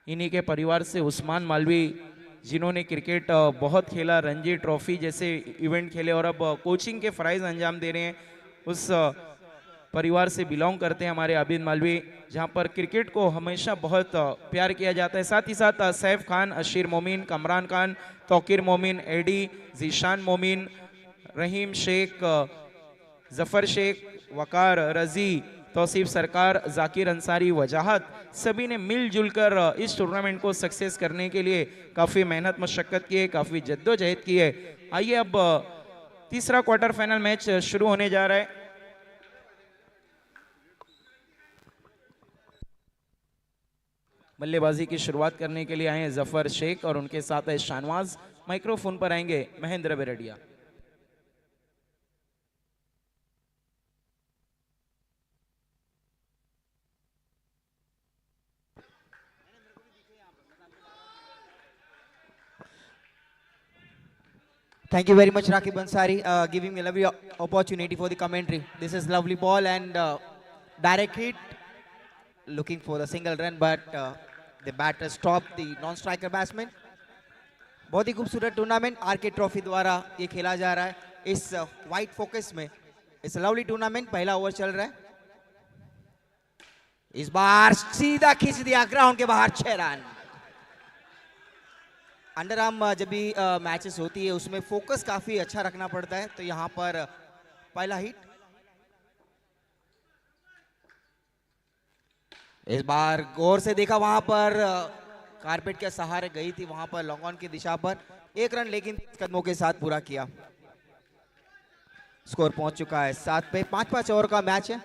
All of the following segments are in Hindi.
इन्हीं के परिवार से उस्मान मालवी, जिन्होंने क्रिकेट बहुत खेला, रणजी ट्रॉफी जैसे इवेंट खेले और अब कोचिंग के फ़राइज़ अंजाम दे रहे हैं, उस परिवार से बिलोंग करते हैं हमारे आबिद मालवी, जहां पर क्रिकेट को हमेशा बहुत प्यार किया जाता है। साथ ही साथ सैफ खान, अशीर मोमिन, कमरान खान, तौकीर मोमिन, एडी, जीशान मोमिन, रहीम शेख, जफर शेख, वकार रजी, तौसीफ सरकार, जाकिर अंसारी, वजाहत, सभी ने मिलजुल कर इस टूर्नामेंट को सक्सेस करने के लिए काफ़ी मेहनत मशक्क़त की है, काफ़ी जद्दोजहद की है। आइए अब तीसरा क्वार्टर फाइनल मैच शुरू होने जा रहा है। बल्लेबाजी की शुरुआत करने के लिए आए हैं जफर शेख और उनके साथ है शाहनवाज। माइक्रोफोन पर आएंगे Mahendra बेरडिया। Thank you very much, Rakib Ansari, giving me a lovely opportunity for the commentary. This is lovely ball and direct hit, looking for the single run, but the batter stopped the non-striker batsman. बहुत ही खूबसूरत टूर्नामेंट आरके ट्रॉफी द्वारा ये खेला जा रहा है इस वाइट फोकस में। इस लवली टूर्नामेंट पहला ओवर चल रहा है। इस बार सीधा खींच दिया ग्राउंड के बाहर 6 रन। अंडर आर्म जब भी मैचेस होती है उसमें फोकस काफी अच्छा रखना पड़ता है, तो यहाँ पर पहला हिट। इस बार गौर से देखा, वहां पर कारपेट के सहारे गई थी, वहां पर लॉन्ग ऑन की दिशा पर 1 रन, लेकिन कदमों के साथ पूरा किया। स्कोर पहुंच चुका है 7 पे। 5-5 ओवर का मैच है।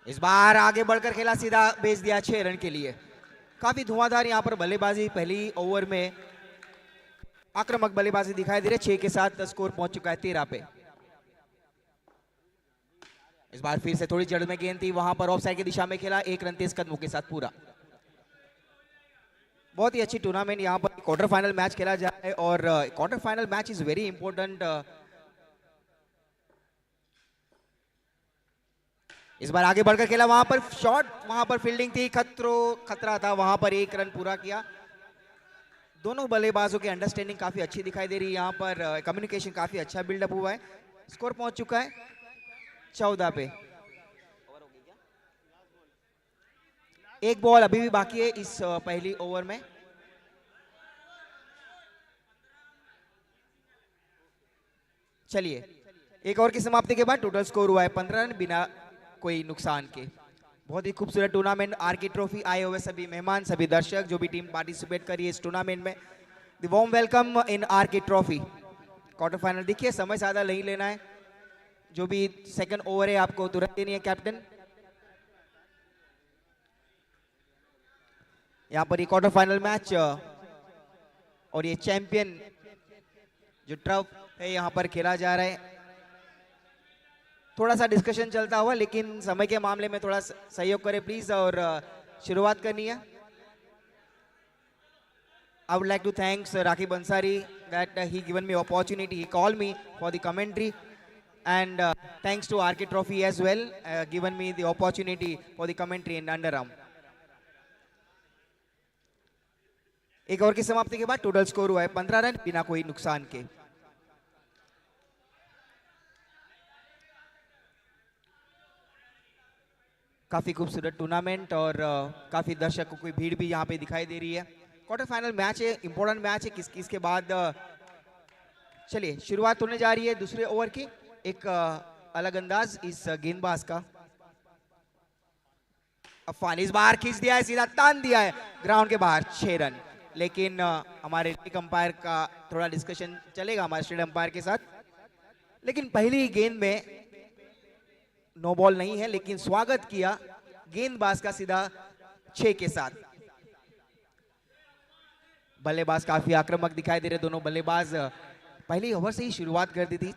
इस बार आगे बढ़कर खेला, सीधा भेज दिया 6 रन के लिए। काफी धुआंधार यहाँ पर बल्लेबाजी, पहली ओवर में आक्रामक बल्लेबाजी दिखाई दे रही है। 6 के साथ स्कोर पहुंच चुका है 13 पे। इस बार फिर से थोड़ी जड़ में गेंद थी, वहां पर ऑफ साइड की दिशा में खेला, 1 रन 23 कदमों के साथ पूरा। बहुत ही अच्छी टूर्नामेंट यहाँ पर क्वार्टर फाइनल मैच खेला जा रहा है और quarter final match is very important. इस बार आगे बढ़कर खेला, वहां पर शॉट, वहां पर फील्डिंग थी, खतरा था, वहां पर 1 रन पूरा किया। दोनों बल्लेबाजों की अंडरस्टैंडिंग काफी अच्छी दिखाई दे रही है, यहाँ पर कम्युनिकेशन काफी अच्छा बिल्डअप हुआ है। स्कोर पहुंच चुका है 14 पे। एक बॉल अभी भी बाकी है इस पहली ओवर में। चलिए, एक ओवर की समाप्ति के बाद टोटल स्कोर हुआ है 15 रन बिना कोई नुकसान के। बहुत ही खूबसूरत टूर्नामेंट आरके ट्रॉफी। आए हुए सभी मेहमान, सभी दर्शक, जो भी टीम पार्टिसिपेट करी है इस टूर्नामेंट में, the warm welcome in RK trophy. Quarter final देखिए, समय ज्यादा नहीं लेना है, जो भी सेकंड ओवर है आपको तुरंत देनी है कैप्टन। यहाँ पर ये क्वार्टर फाइनल मैच और ये चैंपियन जो ट्रफ है यहाँ पर खेला जा रहा है। थोड़ा सा डिस्कशन चलता हुआ, लेकिन समय के मामले में थोड़ा सहयोग करें प्लीज, और शुरुआत करनी है। I would like to thank Rakib Ansari that he given me opportunity. He called me for the commentary, and thanks to RK Trophy as well, given me the opportunity for the commentary in underarm. एक ओवर की समाप्ति के बाद टोटल स्कोर हुआ है 15 रन बिना कोई नुकसान के। काफी खूबसूरत टूर्नामेंट और काफी दर्शकों की भीड़ भी यहाँ पे दिखाई दे रही है। क्वार्टर फाइनल मैच है, इंपॉर्टेंट मैच है। किसके बाद चलिए शुरुआत होने जा रही है दूसरे ओवर की। एक अलग अंदाज इस गेंदबाज का। अफान इस बार खींच दिया है, सीधा तान दिया है ग्राउंड के बाहर, 6 रन। लेकिन हमारे अंपायर का थोड़ा डिस्कशन चलेगा हमारे स्टेट अंपायर के साथ। लेकिन पहली गेंद में नो बॉल नहीं है, लेकिन स्वागत किया गेंदबाज का सीधा 6 के साथ। बल्लेबाज काफी आक्रामक दिखाई दे रहे, दोनों बल्लेबाज पहली ओवर से ही शुरुआत कर दी थी।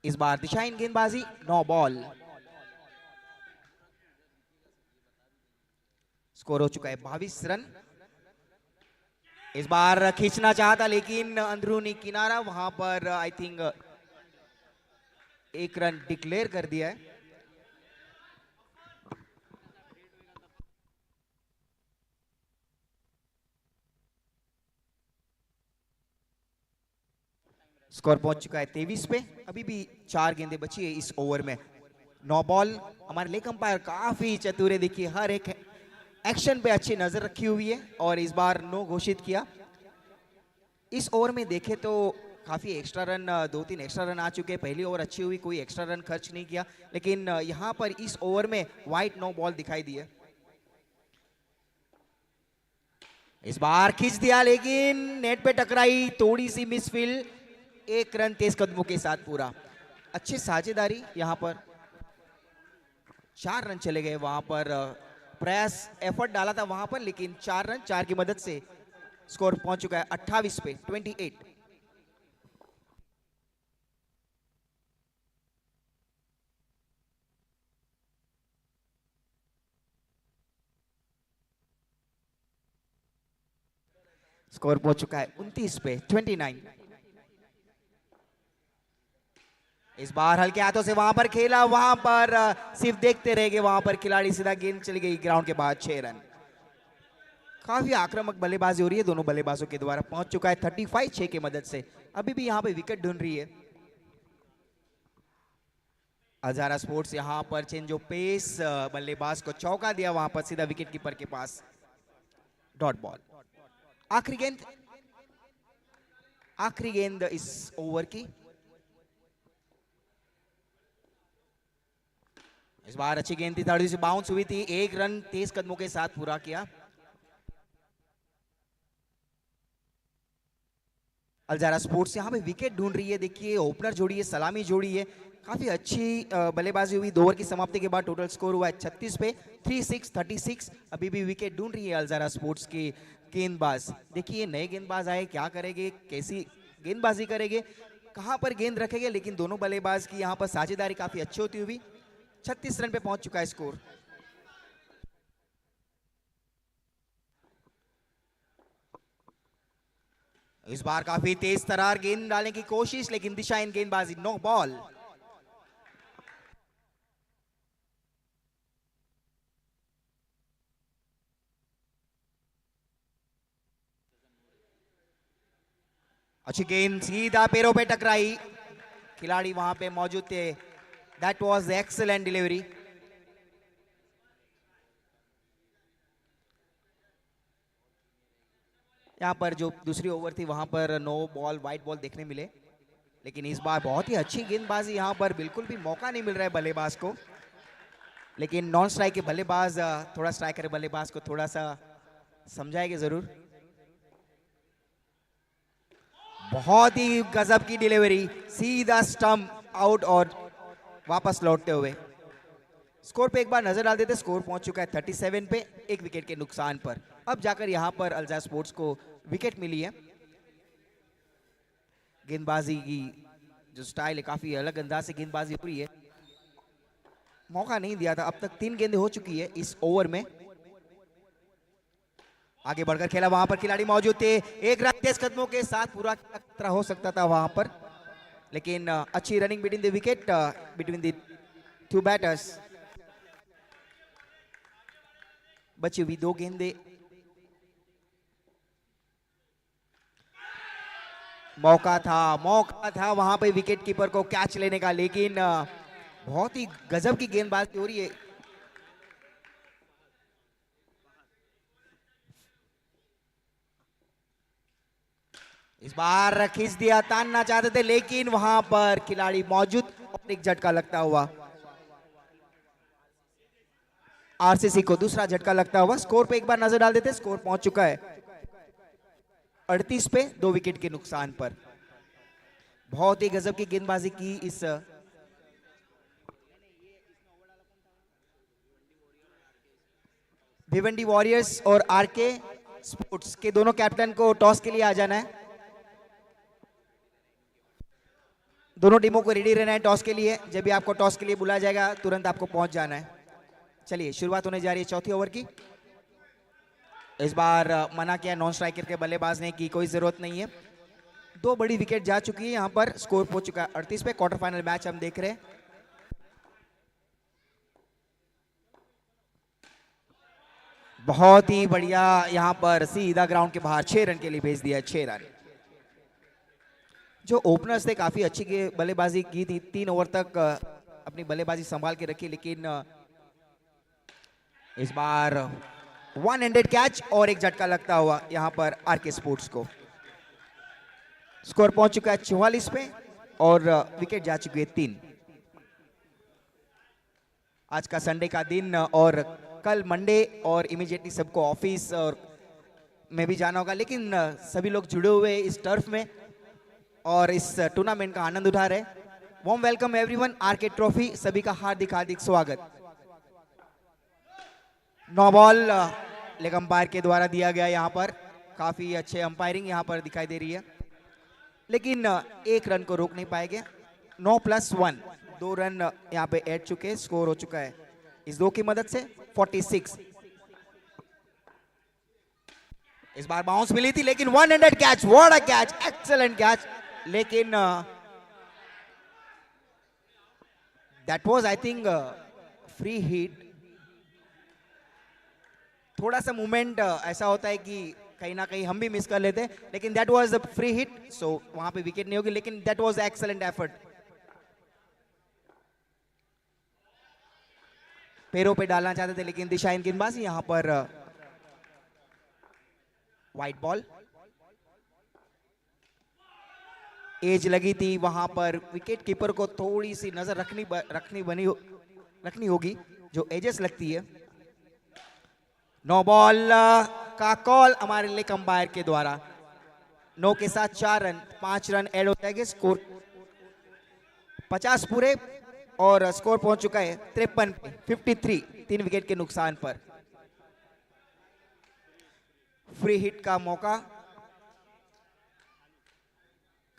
इस बार दिशाहीन गेंदबाजी, नो बॉल। स्कोर हो चुका है 22 रन। इस बार खींचना चाहता लेकिन अंदरूनी किनारा वहां पर आई थिंक एक रन डिक्लेयर कर दिया है। स्कोर पहुंच चुका है 23 पे। अभी भी 4 गेंदें बची है इस ओवर में। 9 बॉल। हमारे लेग अंपायर काफी चतुर है, देखिए हर एक एक्शन पे अच्छी नजर रखी हुई है और इस बार नो घोषित किया। इस ओवर में देखें तो काफी एक्स्ट्रा रन, 2-3 एक्स्ट्रा रन आ चुके हैं। पहली ओवर अच्छी हुई, कोई एक्स्ट्रा रन खर्च नहीं किया, लेकिन यहां पर इस ओवर में वाइड 9 बॉल दिखाई दिए। इस बार खींच दिया लेकिन नेट पे टकराई, थोड़ी सी मिसफील्ड। 1 रन तेज कदमों के साथ पूरा। अच्छी साझेदारी यहां पर। 4 रन चले गए वहां पर। प्रयास एफर्ट डाला था वहां पर, लेकिन 4 रन 4 की मदद से स्कोर पहुंच चुका है 28 पे 28। स्कोर पहुंच चुका है 29 पे 29। इस बार हल्के हाथों से वहां पर खेला, वहां पर सिर्फ देखते रह गए, वहां पर खिलाड़ी सीधा गेंद चली गई ग्राउंड के बाहर। 6 रन। काफी आक्रामक बल्लेबाजी हो रही है दोनों बल्लेबाजों के द्वारा। पहुंच चुका है 35 6 की मदद से। अभी भी यहां पे विकेट ढूंढ रही है हजारा स्पोर्ट्स। यहां पर चेंज ऑफ पेस, बल्लेबाज को चौका दिया वहां पर सीधा विकेट कीपर के पास। Dot ball. आखिरी गेंद, आखिरी गेंद इस ओवर की। इस बार अच्छी गेंद थी, थोड़ी सी बाउंस हुई थी। 1 रन तेज कदमों के साथ पूरा किया। अल्जारा स्पोर्ट्स यहां पे विकेट ढूंढ रही है। देखिए ओपनर जोड़ी है, सलामी जोड़ी है। काफी अच्छी बल्लेबाजी हुई। 2 ओवर की समाप्ति के बाद टोटल स्कोर हुआ है 36 पे 36 36। अभी भी विकेट ढूंढ रही है अल्जारा स्पोर्ट्स की गेंदबाज। देखिए नए गेंदबाज आए, क्या करेंगे, कैसी गेंदबाजी करेंगे, कहां पर गेंद रखेंगे, लेकिन दोनों बल्लेबाज की यहां पर साझेदारी काफी अच्छी होती हुई। 36 रन पे पहुंच चुका है स्कोर। इस बार काफी तेज तरार गेंद डालने की कोशिश, लेकिन दिशाहीन गेंदबाजी। 9 बॉल। अच्छी गेंद सीधा पैरों पे टकराई, खिलाड़ी वहां पे मौजूद थे। That was excellent delivery. यहाँ पर जो दूसरी ओवर थी वहां पर 9 बॉल वाइट बॉल देखने मिले, लेकिन इस बार बहुत ही अच्छी गेंदबाजी। यहाँ पर बिल्कुल भी मौका नहीं मिल रहा है बल्लेबाज को, लेकिन नॉन स्ट्राइक के बल्लेबाज थोड़ा स्ट्राइकर बल्लेबाज को थोड़ा सा समझाएंगे जरूर। बहुत ही गजब की डिलीवरी, सीधा स्टंप आउट और वापस लौटते हुए। स्कोर पे एक बार नजर डाल देते। स्कोर पहुंच चुका है 37 पे 1 विकेट के नुकसान पर। अब जाकर यहां पर अल्जारा स्पोर्ट्स को विकेट मिली है। गेंदबाजी की जो स्टाइल है, काफी अलग अंदाज से गेंदबाजी हो रही है। मौका नहीं दिया था। अब तक 3 गेंदें हो चुकी है इस ओवर में। आगे बढ़कर खेला, वहां पर खिलाड़ी मौजूद थे। 1 रन तेज कदमों के साथ पूरा खतरा हो सकता था वहां पर, लेकिन अच्छी running between the wicket, between the 2 batters. बची हुई 2 गेंदें। मौका था वहां पे विकेट कीपर को कैच लेने का, लेकिन बहुत ही गजब की गेंदबाजी हो रही है। इस बार खींच दिया, तानना चाहते थे, लेकिन वहां पर खिलाड़ी मौजूद और एक झटका लगता हुआ। आरसीसी को दूसरा झटका लगता हुआ। स्कोर पे एक बार नजर डाल देते। स्कोर पहुंच चुका है 38 पे 2 विकेट के नुकसान पर। बहुत ही गजब की गेंदबाजी की इस भिवंडी वॉरियर्स और आरके स्पोर्ट्स के दोनों कैप्टन को टॉस के लिए आ जाना है। दोनों टीमों को रेडी रहना है टॉस के लिए। जब भी आपको टॉस के लिए बुलाया जाएगा तुरंत आपको पहुंच जाना है। चलिए शुरुआत होने जा रही है चौथी ओवर की। इस बार मना किया नॉन स्ट्राइकर के बल्लेबाज ने कि कोई जरूरत नहीं है। 2 बड़ी विकेट जा चुकी है यहाँ पर, स्कोर पहुंच चुका है 38 पे। क्वार्टर फाइनल मैच हम देख रहे हैं। बहुत ही बढ़िया यहाँ पर सीधा ग्राउंड के बाहर 6 रन के लिए भेज दिया है, 6 रन। जो ओपनर्स थे काफी अच्छी बल्लेबाजी की थी, 3 ओवर तक अपनी बल्लेबाजी संभाल के रखी, लेकिन इस बार 1-हैंडेड कैच और एक झटका लगता हुआ यहाँ पर आरके स्पोर्ट्स को। स्कोर पहुंच चुका है 44 पे और विकेट जा चुकी है 3। आज का संडे का दिन और कल मंडे और इमीडिएटली सबको ऑफिस और में भी जाना होगा, लेकिन सभी लोग जुड़े हुए इस टर्फ में और इस टूर्नामेंट का आनंद उठा रहे। Warm welcome everyone, RK trophy, सभी का हार्दिक हार्दिक स्वागत। 9 बॉल लेग अंपायर के द्वारा दिया गया यहाँ पर। काफी अच्छे अंपायरिंग यहाँ पर दिखाई दे रही है, लेकिन 1 रन को रोक नहीं पाएंगे। 9+1, 2 रन यहाँ पे ऐड चुके, स्कोर हो चुका है इस 2 की मदद से 46। इस बार बाउंस मिली थी, लेकिन 1-हैंडेड catch, what a catch, excellent catch, लेकिन that was I think free hit. थोड़ा सा मूवमेंट ऐसा होता है कि कहीं ना कहीं हम भी मिस कर लेते हैं, लेकिन that was a free hit, so वहां पे विकेट नहीं होगी, लेकिन दैट वाज एक्सीलेंट एफर्ट। पैरों पे डालना चाहते थे, लेकिन दिशाहीन गेंदबाजी यहां पर। वाइट बॉल, एज लगी थी वहां पर, विकेट कीपर को थोड़ी सी नजर रखनी होगी, जो एजेस लगती है। 9 बॉल का कॉल हमारे लेग अंपायर के द्वारा। 9 के साथ 4 रन, 5 रन ऐड हो जाएंगे, स्कोर 50 पूरे और स्कोर पहुंच चुका है 53 पे, 53, 3 विकेट के नुकसान पर। फ्री हिट का मौका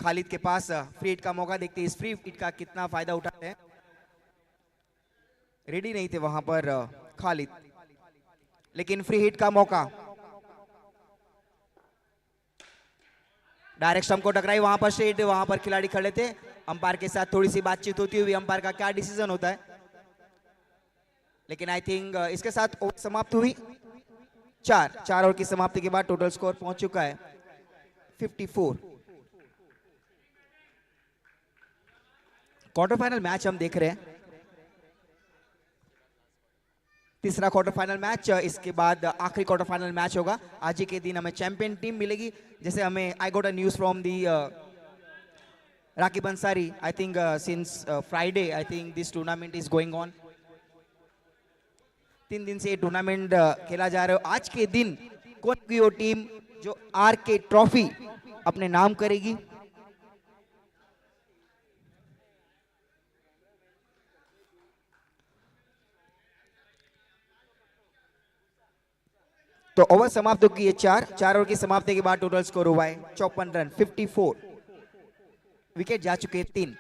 खालिद के पास, फ्री हिट का मौका, देखते हैं इस फ्री हिट का कितना फायदा उठाते हैं। रेडी नहीं थे वहां पर खालिद, लेकिन फ्री हिट का मौका। डायरेक्ट स्टंप को टकराई वहां पर स्ट्रेट, वहां पर खिलाड़ी खड़े थे। अंपायर के साथ थोड़ी सी बातचीत होती हुई अंपायर का क्या डिसीजन होता है, लेकिन आई थिंक इसके साथ ओवर समाप्त हुई। 4 ओवर की समाप्ति के बाद टोटल स्कोर पहुंच चुका है 54। क्वार्टर फाइनल मैच हम देख रहे हैं, तीसरा क्वार्टर फाइनल मैच। इसके बाद आखिरी क्वार्टर फाइनल मैच होगा। आज ही के दिन हमें चैंपियन टीम मिलेगी, जैसे हमें I got a news from the Rakip Ansari, I think since Friday I think this tournament is going on. 3 दिन से ये टूर्नामेंट खेला जा रहा है। आज के दिन कौन की वो टीम जो आरके ट्रॉफी अपने नाम करेगी? तो ओवर समाप्त हो गई है 4 ओवर की समाप्ति के बाद टोटल स्कोर हुआ है 54 रन, 54। विकेट जा चुके हैं 3।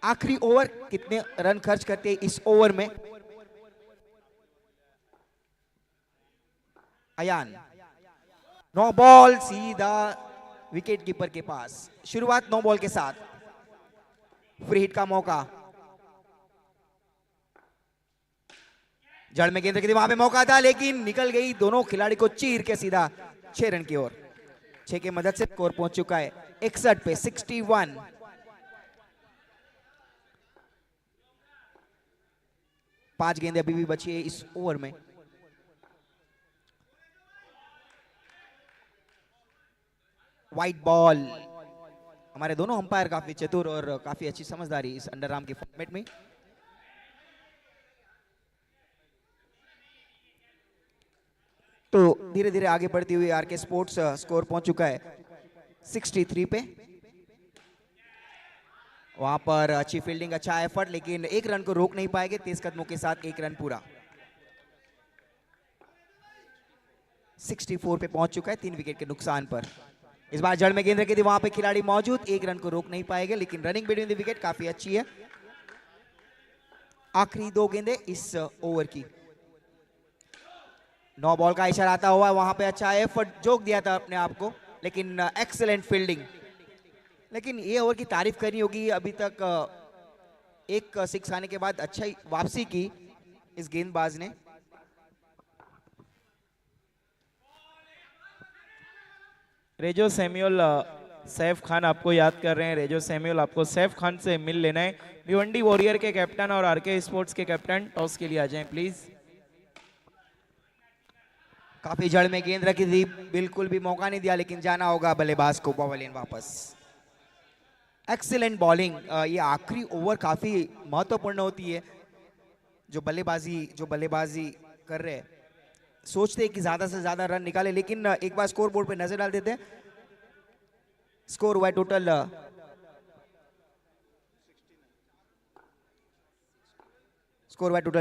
आखिरी ओवर कितने रन खर्च करते हैं इस ओवर में? अयान, 9 बॉल सीधा विकेट कीपर के पास। शुरुआत 9 बॉल के साथ, फ्री हिट का मौका, जड़ में गेंद रखी थी, वहां पे मौका था लेकिन निकल गई, दोनों खिलाड़ी को चीर के सीधा 6 रन की ओर। 6 की मदद से स्कोर पहुंच चुका है 61 पे, 61। पांच गेंदें अभी भी बची है इस ओवर में। वाइट बॉल, हमारे दोनों अंपायर काफी चतुर और काफी अच्छी समझदारी इस अंडर आर्म के फॉर्मेट में। तो धीरे धीरे आगे बढ़ती हुई आरके स्पोर्ट्स स्कोर पहुंच चुका है 63 पे। वहां पर अच्छी फील्डिंग, अच्छा एफर्ट, लेकिन 1 रन को रोक नहीं पाएंगे। तेज कदमों के साथ 1 रन पूरा। 64 पे पहुंच चुका है 3 विकेट के नुकसान पर। इस बार जड़ में गेंद रखी थी, वहां पे खिलाड़ी मौजूद, 1 रन को रोक नहीं पाएंगे, लेकिन रनिंग बिटवीन द विकेट काफी अच्छी है। आखिरी 2 गेंदें इस ओवर की। नो बॉल का इशारा आता हुआ वहां पे अच्छा एफर्ट जोक दिया था अपने आप को, लेकिन एक्सीलेंट फील्डिंग। लेकिन ये ओवर की तारीफ करनी होगी, अभी तक एक सिक्स आने के बाद अच्छा ही वापसी की इस गेंदबाज ने। रेजो सैमुअल सैफ खान आपको याद कर रहे हैं। रेजो सैमुअल आपको सैफ खान से मिल लेना है। भिवंडी वॉरियर के कैप्टन और आरके स्पोर्ट्स के कैप्टन टॉस के लिए आ जाएं प्लीज। काफी जड़ में गेंद रखी थी, बिल्कुल भी मौका नहीं दिया, लेकिन जाना होगा बल्लेबाज को पवेलियन वापस। Excellent bowling. ये आखिरी ओवर काफी महत्वपूर्ण होती है। जो बल्लेबाजी कर रहे हैं सोचते हैं कि ज्यादा से ज्यादा रन निकाले, लेकिन एक बार स्कोर बोर्ड पे नजर डाल देते हैं। स्कोर हुआ टोटल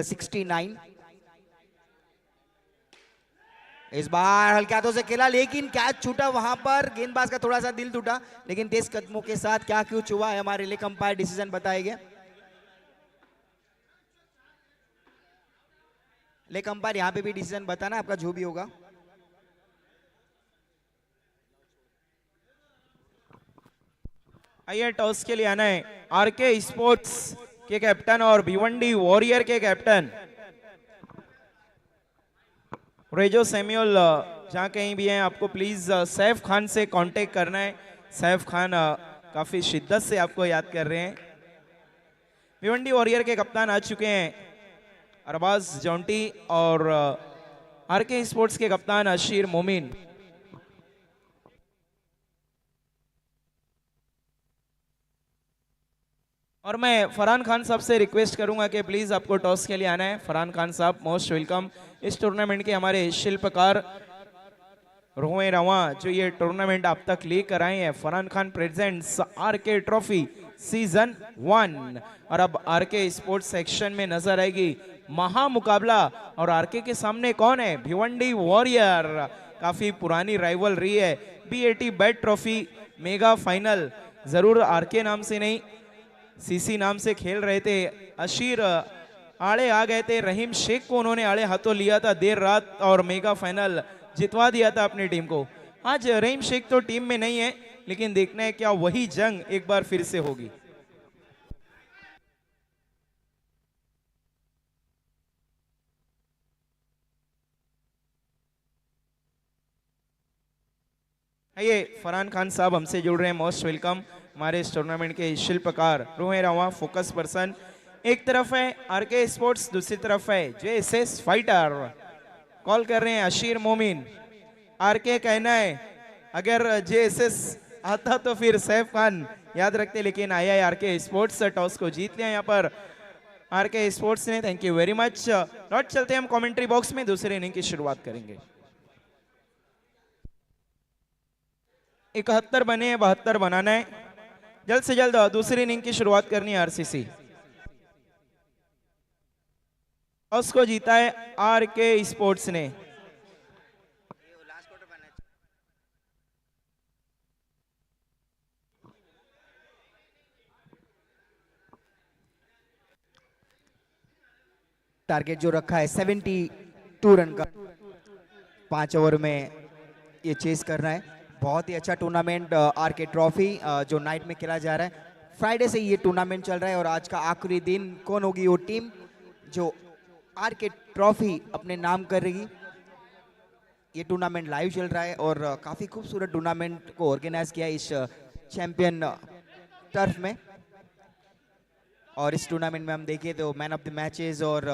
69। इस बार हल्के हाथों से खेला, लेकिन कैच छूटा वहां पर। गेंदबाज का थोड़ा सा दिल टूटा, लेकिन तेज कदमों के साथ क्या क्यूच हुआ है हमारे लिए कंपायर डिसीजन बताएंगे। ले कंपायर यहाँ पे भी डिसीजन बताना आपका जो भी होगा। आइए टॉस के लिए आना है आरके स्पोर्ट्स के कैप्टन और भिवंडी वॉरियर के कैप्टन रेजो सैमुअल। जहां कहीं भी हैं आपको प्लीज सैफ खान से कांटेक्ट करना है। सैफ खान काफी शिद्दत से आपको याद कर रहे हैं। भिवंडी वॉरियर के कप्तान आ चुके हैं अरबाज जॉन्टी और आरके स्पोर्ट्स के कप्तान अशीर मोमिन। और मैं फरहान खान साहब से रिक्वेस्ट करूंगा कि प्लीज आपको टॉस के लिए आना है। फरहान खान साहब मोस्ट वेलकम। इस टूर्नामेंट के हमारे शिल्पकार रोए रवा जो ये टूर्नामेंट आप तक लेकर आए हैं। Farhan Khan presents RK trophy season 1। और अब आरके स्पोर्ट्स सेक्शन में नजर आएगी महामुकाबला। और आरके के सामने कौन है? भिवंडी वॉरियर। काफी पुरानी राइवल रही है। BAT bat trophy mega final जरूर आरके नाम से नहीं सीसी नाम से खेल रहे थे। अशीर आड़े आ गए थे, रहीम शेख को उन्होंने आड़े हाथों लिया था देर रात और मेगा फाइनल जितवा दिया था अपनी टीम को। आज रहीम शेख तो टीम में नहीं है, लेकिन देखना है क्या वही जंग एक बार फिर से होगी। आइए फरहान खान साहब हमसे जुड़ रहे हैं। Most welcome. हमारे इस टूर्नामेंट के शिल्पकार रोहे रवा फोकस पर्सन। एक तरफ है आरके स्पोर्ट्स, दूसरी तरफ है JSS फाइटर। कॉल कर रहे हैं अशीर मोमिन। आरके कहना है अगर JSS आता तो फिर सैफ खान याद रखते, लेकिन आया है आरके स्पोर्ट्स। टॉस को जीत लिया यहाँ पर आरके स्पोर्ट्स ने। Thank you very much. लौट चलते हैं हम कमेंट्री बॉक्स में, दूसरे इनिंग की शुरुआत करेंगे। 71 बने हैं, 72 बनाना है। जल्द से जल्द दूसरी इनिंग की शुरुआत करनी है आरसीसी। टॉस को जीता है आरके स्पोर्ट्स ने। टारगेट जो रखा है 72 रन का 5 ओवर में ये चेस करना है। बहुत ही अच्छा टूर्नामेंट आरके ट्रॉफी जो नाइट में खेला जा रहा है। फ्राइडे से ये टूर्नामेंट चल रहा है और आज का आखिरी दिन कौन होगी वो टीम जो आरके ट्रॉफी अपने नाम करेगी। ये टूर्नामेंट लाइव चल रहा है और काफी खूबसूरत टूर्नामेंट को ऑर्गेनाइज किया इस चैंपियन टर्फ में। और इस टूर्नामेंट में हम देखें तो मैन ऑफ द मैचेस और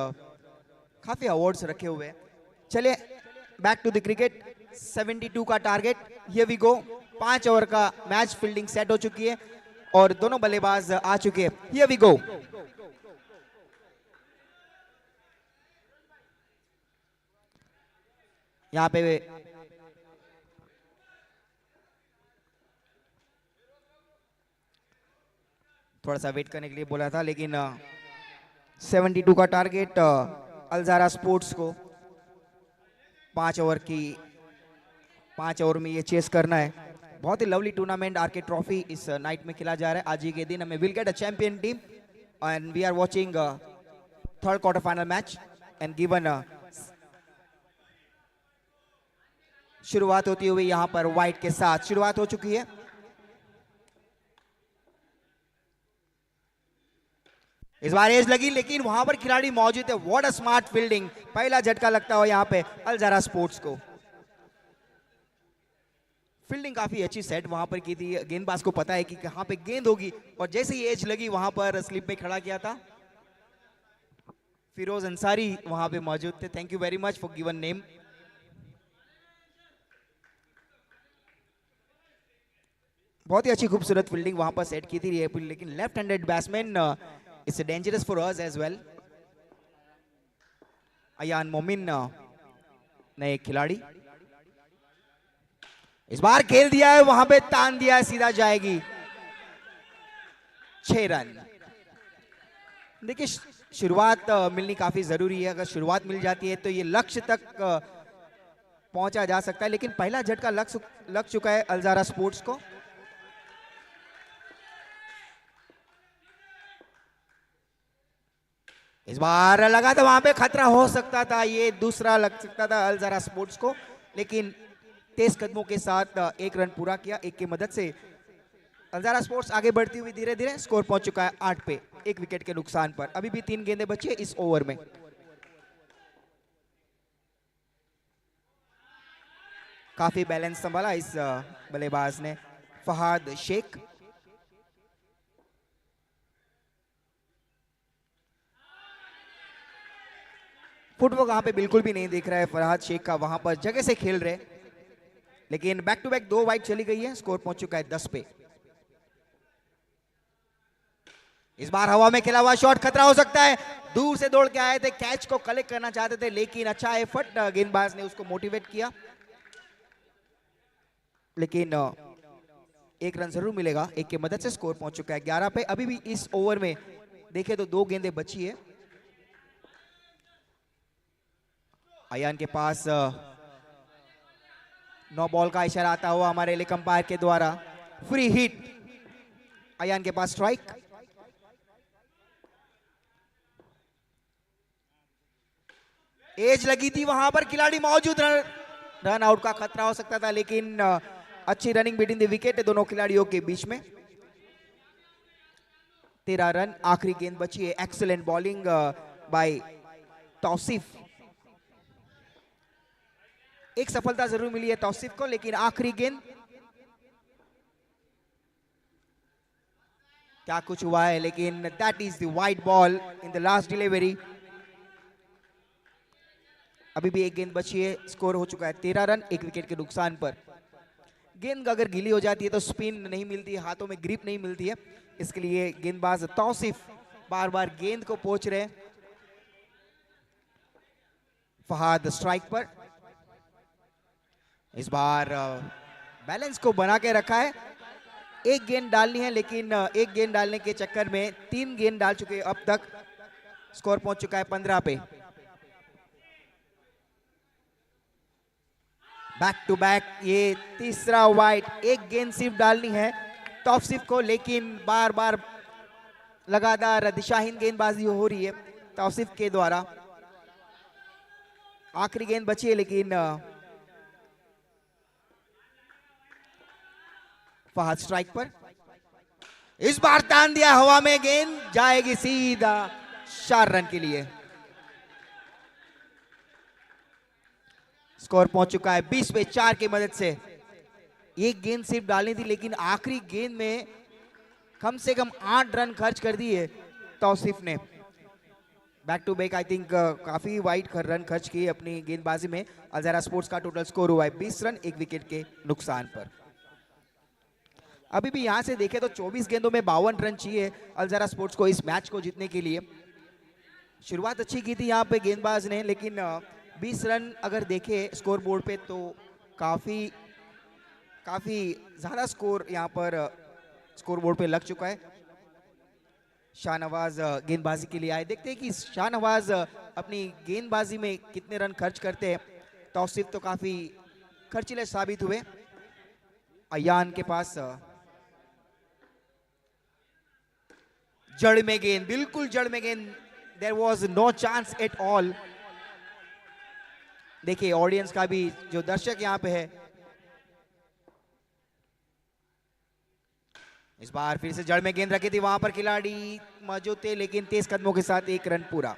काफी अवार्ड्स रखे हुए हैं। चलिए बैक टू द क्रिकेट। 72 का target, here we go. 5 over का मैच, फील्डिंग सेट हो चुकी है और दोनों बल्लेबाज आ चुके हैं। Here we go. यहाँ पे थोड़ा सा वेट करने के लिए बोला था, लेकिन 72 का टारगेट अल्जारा स्पोर्ट्स को 5 ओवर में ये चेस करना है। बहुत ही लवली टूर्नामेंट आरके ट्रॉफी इस नाइट में खेला जा रहा है। आज ही के दिन हमें will get a champion team and we are watching third quarter final match and given शुरुआत होती हुई यहां पर व्हाइट के साथ शुरुआत हो चुकी है। इस बार एज लगी लेकिन वहां पर खिलाड़ी मौजूद है। व्हाट अ स्मार्ट फील्डिंग, पहला झटका लगता हो यहां पे अलजरा स्पोर्ट्स को। फील्डिंग काफी अच्छी सेट वहां पर की थी, गेंदबाज को पता है कि कहां पे गेंद होगी और जैसे ही एज लगी वहां पर स्लिप में खड़ा किया था। फिरोज अंसारी वहां पे मौजूद थे। Thank you very much for given name. बहुत ही अच्छी खूबसूरत फील्डिंग वहां पर सेट की थी, लेकिन left handed batsman it's dangerous for us as well. Ayaan Momin नए खिलाड़ी, इस बार खेल दिया है, वहां पे तान दिया है, सीधा जाएगी। 6 रन। देखिए शुरुआत मिलनी काफी जरूरी है। अगर शुरुआत मिल जाती है तो ये लक्ष्य तक पहुंचा जा सकता है, लेकिन पहला झटका लग चुका है अलजारा स्पोर्ट्स को। इस बार लगा था, वहां पे खतरा हो सकता था, ये दूसरा लग सकता था अलजारा स्पोर्ट्स को, लेकिन तेज कदमों के साथ एक रन पूरा किया। एक की मदद से अलजारा स्पोर्ट्स आगे बढ़ती हुई धीरे धीरे स्कोर पहुंच चुका है 8 पे, 1 विकेट के नुकसान पर। अभी भी 3 गेंदें बची है इस ओवर में। काफी बैलेंस संभाला इस बल्लेबाज ने, फहाद शेख। फुटवर्क वहां पे बिल्कुल भी नहीं दिख रहा है फरहाद शेख का, वहां पर जगह से खेल रहे, लेकिन बैक टू बैक 2 वाइड चली गई है, स्कोर पहुंच चुका है 10 पे। इस बार हवा में खेला हुआ शॉट खतरा हो सकता है। दूर से दौड़ के आए थे, कैच को कलेक्ट करना चाहते थे, लेकिन अच्छा एफर्ट गेंदबाज ने उसको मोटिवेट किया, लेकिन 1 रन जरूर मिलेगा। 1 की मदद से स्कोर पहुंच चुका है 11 पे। अभी भी इस ओवर में देखे तो 2 गेंदें बची है। अयान के पास 9 बॉल का इशारा आता हुआ हमारे लेग अंपायर के द्वारा। फ्री हिट, अयान के पास स्ट्राइक। एज लगी थी, वहां पर खिलाड़ी मौजूद, रन आउट का खतरा हो सकता था, लेकिन अच्छी रनिंग बिटवीन द विकेट है दोनों खिलाड़ियों के बीच में। 13 रन, आखिरी गेंद बची है। Excellent bowling by Tauseef. एक सफलता जरूर मिली है तौसीफ को, लेकिन आखिरी गेंद क्या कुछ हुआ है, लेकिन that is the wide ball in the last delivery. अभी भी 1 गेंद बची है, स्कोर हो चुका है 13 रन, 1 विकेट के नुकसान पर। गेंद अगर गीली हो जाती है तो स्पिन नहीं मिलती है, हाथों में ग्रिप नहीं मिलती है, इसके लिए गेंदबाज तौसीफ बार बार गेंद को पहुंच रहे। फहाद स्ट्राइक पर। इस बार बैलेंस को बना के रखा है। 1 गेंद डालनी है, लेकिन 1 गेंद डालने के चक्कर में 3 गेंद डाल चुके अब तक। स्कोर पहुंच चुका है 15 पे। बैक टू बैक ये तीसरा वाइड। 1 गेंद सिर्फ डालनी है तौसीफ को, लेकिन बार बार लगातार दिशाहीन गेंदबाजी हो रही है तौसीफ के द्वारा। आखिरी गेंद बची है, लेकिन फहद स्ट्राइक पर। इस बार तान दिया हवा में, गेंद जाएगी सीधा 4 रन के लिए। स्कोर पहुंच चुका है 20 पे 4 की मदद से। 1 गेंद सिर्फ डालनी थी, लेकिन आखिरी गेंद में कम से कम 8 रन खर्च कर दिए तौसीफ ने। Back to back I think काफी वाइड रन खर्च किए अपनी गेंदबाजी में। अलजारा स्पोर्ट्स का टोटल स्कोर हुआ है 20 रन, 1 विकेट के नुकसान पर। अभी भी यहां से देखें तो 24 गेंदों में 52 रन चाहिए अलजारा स्पोर्ट्स को इस मैच को जीतने के लिए। शुरुआत अच्छी की थी यहाँ पे गेंदबाज ने, लेकिन 20 रन अगर देखें स्कोर बोर्ड पे तो काफी ज्यादा स्कोर यहाँ पर स्कोर बोर्ड पे लग चुका है। शाहनवाज गेंदबाजी के लिए आए, देखते हैं कि शाहनवाज अपनी गेंदबाजी में कितने रन खर्च करते हैं। तौसीफ तो काफी खर्चीले साबित हुए। अयान के पास जड़ में गेंद, बिल्कुल जड़ में गेंद, there was no chance at all. देखिए ऑडियंस का भी जो दर्शक यहाँ पे है, इस बार फिर से जड़ में गेंद रखी थी, वहां पर खिलाड़ी मौजूद थे लेकिन तेज कदमों के साथ एक रन पूरा। ।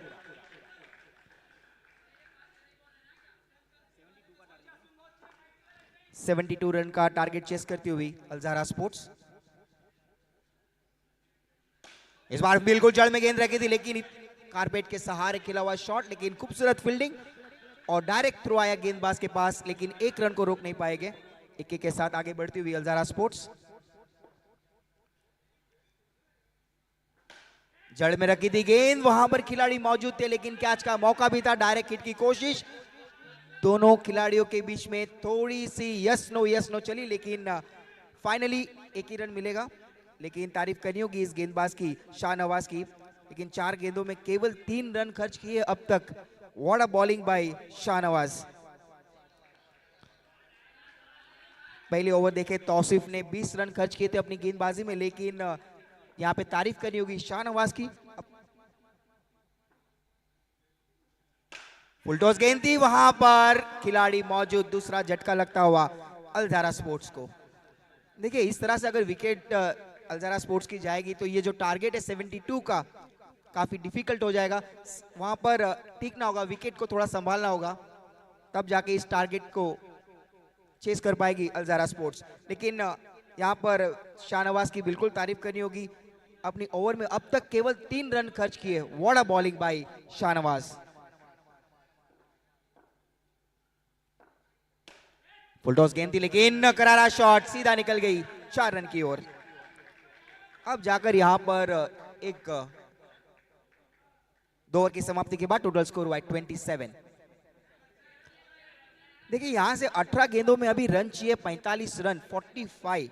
72 रन का टारगेट चेस करती हुई अल्जारा स्पोर्ट्स। इस बार बिल्कुल जड़ में गेंद रखी थी लेकिन कारपेट के सहारे खिला हुआ शॉट, लेकिन खूबसूरत फील्डिंग और डायरेक्ट थ्रो आया गेंदबाज के पास, लेकिन एक रन को रोक नहीं पाएंगे। 1 के साथ आगे बढ़ती हुई अल्जारा स्पोर्ट्स। जड़ में रखी थी गेंद, वहां पर खिलाड़ी मौजूद थे लेकिन कैच का मौका भी था, डायरेक्ट हिट की कोशिश। दोनों खिलाड़ियों के बीच में थोड़ी सी यस नो चली, लेकिन फाइनली एक ही रन मिलेगा। लेकिन तारीफ करनी होगी इस गेंदबाज की, शाहनवाज की, लेकिन 4 गेंदों में केवल 3 रन खर्च किए अब तक। What a bowling bye Shahnawaz. पहले ओवर देखे तौसीफ ने 20 रन खर्च किए थे अपनी गेंदबाजी में, लेकिन यहाँ पे तारीफ करनी होगी शाहनवाज की। फुलटॉस गेंद थी, वहां पर खिलाड़ी मौजूद, दूसरा झटका लगता हुआ अल्जारा स्पोर्ट्स को। देखिए इस तरह से अगर विकेट अल्जारा स्पोर्ट्स की जाएगी तो ये जो टारगेट है 72 का, काफी डिफिकल्ट हो जाएगा। वहां पर टिकना होगा, विकेट को थोड़ा संभालना होगा, तब जाके इस टारगेट को चेस कर पाएगी अल्जारा स्पोर्ट्स। लेकिन यहाँ पर शाहनवाज की बिल्कुल तारीफ करनी होगी, अपनी ओवर में अब तक केवल 3 रन खर्च किए। What a bowling bye Shahnawaz. Full toss गेंद थी लेकिन करारा शॉट सीधा निकल गई 4 रन की ओर। अब जाकर यहां पर एक 2 ओवर की समाप्ति के बाद टोटल स्कोर हुआ 27। देखिए यहां से 18 गेंदों में अभी रन चाहिए 45 रन, 45।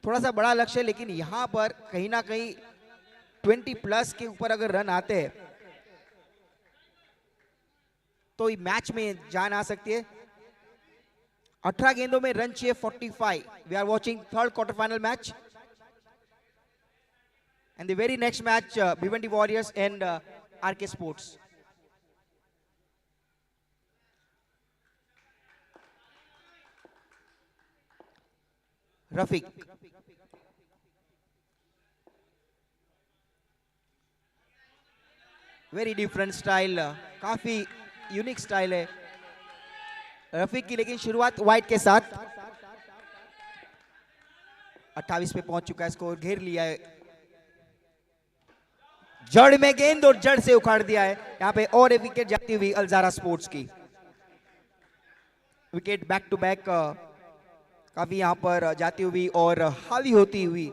थोड़ा सा बड़ा लक्ष्य है, लेकिन यहां पर कहीं ना कहीं 20 प्लस के ऊपर अगर रन आते हैं तो मैच में जान आ सकती है। 18 गेंदों में रन चाहिए 45। We are watching third quarter final match and the very next match Bhiwandi warriors and RK sports. Rafiq very different style, काफी यूनिक स्टाइल है रफीक की, लेकिन शुरुआत वाइट के साथ। 28 पे पहुंच चुका है, स्कोर घेर लिया है। जड़ में गेंद और जड़ से उखाड़ दिया है यहां पे, और एक विकेट जाती हुई अल्जारा स्पोर्ट्स की। विकेट बैक टू बैक काफी यहां पर जाती हुई और हावी होती हुई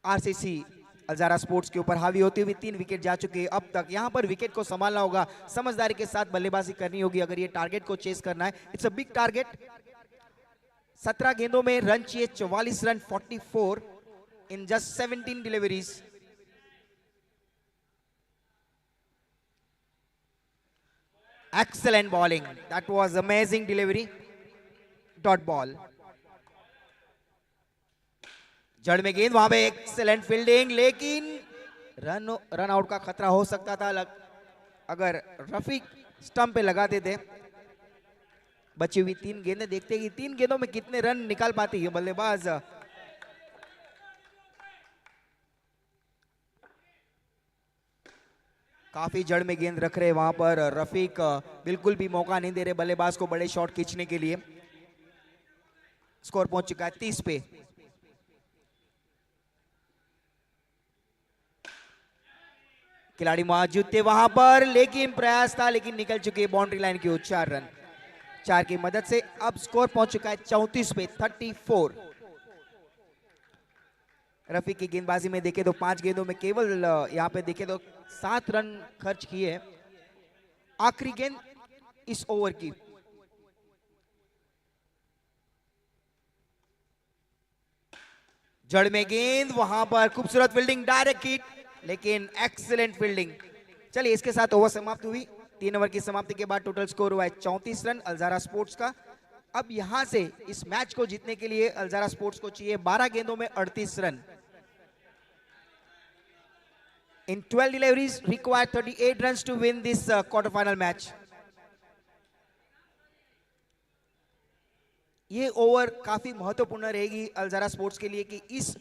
आरसीसी अल्जारा स्पोर्ट्स के ऊपर हावी होती हुई 3 विकेट जा चुके हैं अब तक। यहां पर विकेट को संभालना होगा, समझदारी के साथ बल्लेबाजी करनी होगी अगर ये टारगेट को चेस करना है। It's a big target. 17 गेंदों में रन चाहिए 44 run, 44 in just 17 deliveries. Excellent bowling, that was amazing delivery, dot ball. जड़ में गेंद, वहां पे एक्सेलेंट फील्डिंग, लेकिन रन आउट का खतरा हो सकता था अगर रफीक स्टंप पे लगाते थे। बची हुई 3 गेंदें, देखते हैं कि 3 गेंदों में कितने रन निकाल पाती है बल्लेबाज। काफी जड़ में गेंद रख रहे वहां पर रफीक, बिल्कुल भी मौका नहीं दे रहे बल्लेबाज को बड़े शॉट खींचने के लिए। स्कोर पहुंच चुका है 30 पे। खिलाड़ी मौजूद थे वहां पर, लेकिन प्रयास था, लेकिन निकल चुके बाउंड्री लाइन की ओर। 4 रन 4 की मदद से अब स्कोर पहुंच चुका है 34 पे, 34। रफीक की गेंदबाजी में देखे तो 5 गेंदों में केवल यहां पे देखे तो 7 रन खर्च किए। आखिरी गेंद इस ओवर की। जड़ में गेंद, वहां पर खूबसूरत फील्डिंग, डायरेक्ट हिट, लेकिन एक्सीलेंट फील्डिंग। चलिए इसके साथ ओवर समाप्त हुई। 3 ओवर की समाप्ति के बाद टोटल स्कोर हुआ है 34 रन अल्जारा स्पोर्ट्स का। अब यहां से इस मैच को जीतने के लिए अल्जारा स्पोर्ट्स को चाहिए 12 गेंदों में 38 run. In 12 deliveries, required 38 runs to win this quarter-final match. ये ओवर काफी महत्वपूर्ण रहेगी अल्जारा स्पोर्ट्स के लिए कि इस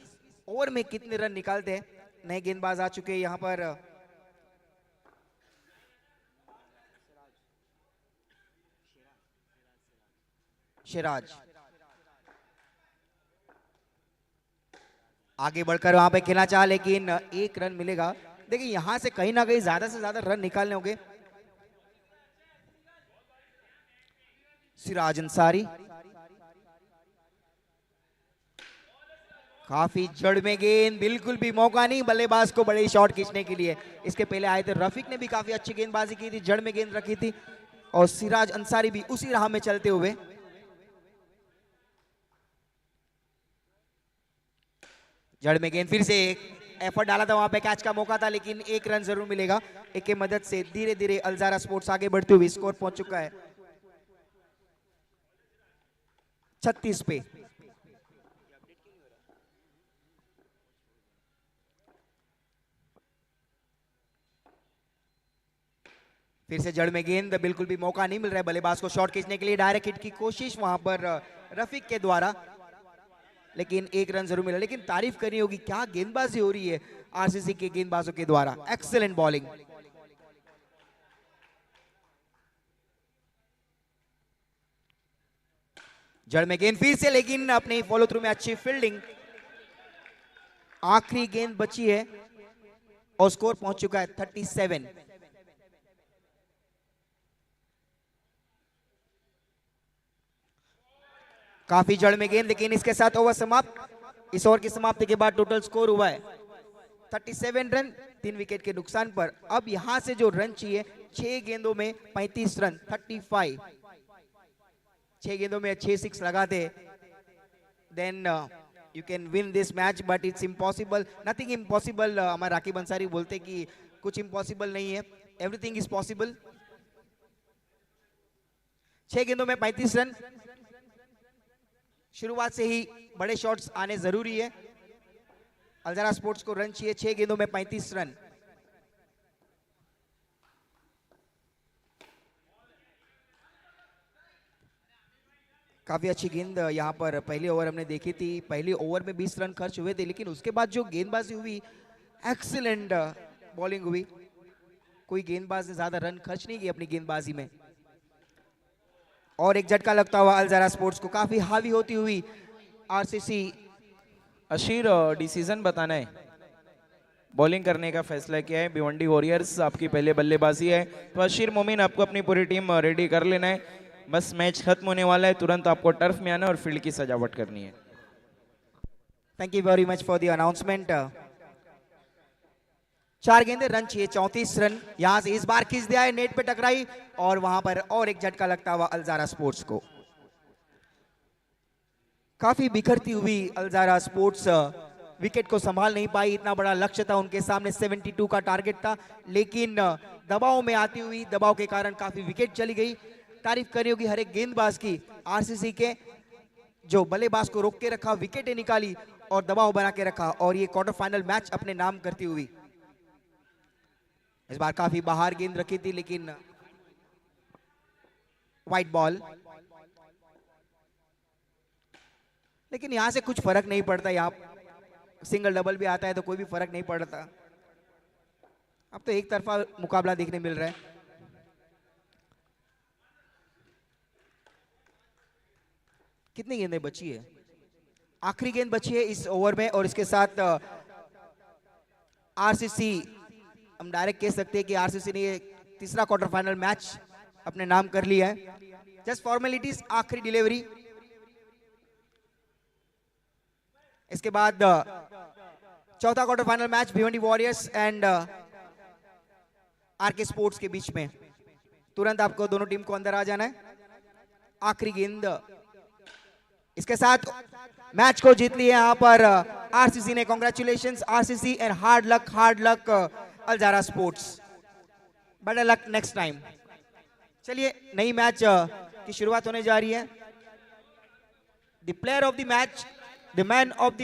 ओवर में कितने रन निकालते हैं। नए गेंदबाज आ चुके हैं यहाँ पर। सिराज आगे बढ़कर वहां पे खेलना चाहा, लेकिन एक रन मिलेगा। देखिए यहां से कहीं ना कहीं ज्यादा से ज्यादा रन निकालने होंगे। सिराज अंसारी काफी जड़ में गेंद, बिल्कुल भी मौका नहीं बल्लेबाज को बड़े शॉट खींचने के लिए। इसके पहले आए थे रफीक ने भी काफी अच्छी गेंदबाजी की थी, जड़ में गेंद रखी थी, और सिराज अंसारी भी उसी राह में चलते हुए। जड़ में गेंद, फिर से एक एफर्ट डाला था, वहां पे कैच का मौका था, लेकिन एक रन जरूर मिलेगा। एक की मदद से धीरे धीरे अल्जारा स्पोर्ट्स आगे बढ़ते हुए स्कोर पहुंच चुका है 36 पे। फिर से जड़ में गेंद, बिल्कुल भी मौका नहीं मिल रहा है बल्लेबाज को शॉट खींचने के लिए। डायरेक्ट हिट की कोशिश वहां पर रफीक के द्वारा, लेकिन एक रन जरूर मिला। लेकिन तारीफ करनी होगी, क्या गेंदबाजी हो रही है आरसीसी के गेंदबाजों के द्वारा। Excellent bowling. जड़ में गेंद फिर से, लेकिन अपने फॉलो थ्रू में अच्छी फील्डिंग। आखिरी गेंद बची है और स्कोर पहुंच चुका है 37। काफी जड़ में गेंद, लेकिन इसके साथ ओवर समाप्त। इस ओवर की समाप्ति के बाद टोटल स्कोर हुआ है 37 रन, 3 विकेट के नुकसान पर। अब यहां से जो रन चाहिए, 6 गेंदों में 35 रन, 35। 6 गेंदों में 6 6 लगाते, then you can win this match, but it's impossible. Nothing impossible. हमारे राकीब अंसारी बोलते कि कुछ इम्पॉसिबल नहीं है, एवरीथिंग इज पॉसिबल। 6 गेंदों में 35 रन। शुरुआत से ही बड़े शॉट्स आने जरूरी है। अल्जारा स्पोर्ट्स को रन चाहिए, 6 गेंदों में 35 रन। काफी अच्छी गेंद यहां पर पहले ओवर हमने देखी थी। पहले ओवर में 20 रन खर्च हुए थे, लेकिन उसके बाद जो गेंदबाजी हुई, एक्सीलेंट बॉलिंग हुई। कोई गेंदबाज ने ज्यादा रन खर्च नहीं किए अपनी गेंदबाजी में। और एक झटका लगता हुआ अल्जारा स्पोर्ट्स को, काफी हावी होती हुई आरसीसी। अशीर डिसीजन बताना है, बॉलिंग करने का फैसला किया है। भिवंडी वॉरियर्स आपकी पहले बल्लेबाजी है, तो अशीर मोमिन आपको अपनी पूरी टीम रेडी कर लेना है। बस मैच खत्म होने वाला है, तुरंत आपको टर्फ में आना और फील्ड की सजावट करनी है। Thank you very much for the announcement. 4 गेंदे, रन चाहिए 34 रन। यहां से इस बार खींच दिया है, नेट पे टकराई, और वहां पर और एक झटका लगता हुआ अल्जारा स्पोर्ट्स को। काफी बिखरती हुई अल्जारा स्पोर्ट्स विकेट को संभाल नहीं पाई। इतना बड़ा लक्ष्य था उनके सामने, 72 का टारगेट था, लेकिन दबाव में आती हुई, दबाव के कारण काफी विकेट चली गई। तारीफ करनी होगी हर एक गेंदबाज की, आरसीसी के, जो बल्लेबाज को रोक के रखा, विकेटें निकाली और दबाव बना के रखा, और ये क्वार्टर फाइनल मैच अपने नाम करती हुई। इस बार काफी बाहर गेंद रखी थी, लेकिन वाइट बॉल। लेकिन यहां से कुछ फर्क नहीं पड़ता, यहाँ सिंगल डबल भी आता है तो कोई भी फर्क नहीं पड़ता। अब तो एक तरफा मुकाबला देखने मिल रहा है। कितनी गेंदें बची है? आखिरी गेंद बची है इस ओवर में, और इसके साथ आरसीसी, हम डायरेक्ट कह सकते हैं कि आरसीसी ने ये तीसरा क्वार्टर फाइनल मैच अपने नाम कर लिया है। जस्ट फॉर्मेलिटीज, आखिरी डिलीवरी। इसके बाद चौथा quarter final match Bhiwandi warriors and RK sports के बीच में। तुरंत आपको दोनों टीम को अंदर आ जाना है। आखिरी गेंद, इसके साथ मैच को जीत लिया यहाँ पर आरसीसी ने। Congratulations RCC and hard luck अल्जारा sports. Better luck next time. चलिए, नई मैच की शुरुआत होने जा रही है। The player of the match, the man of the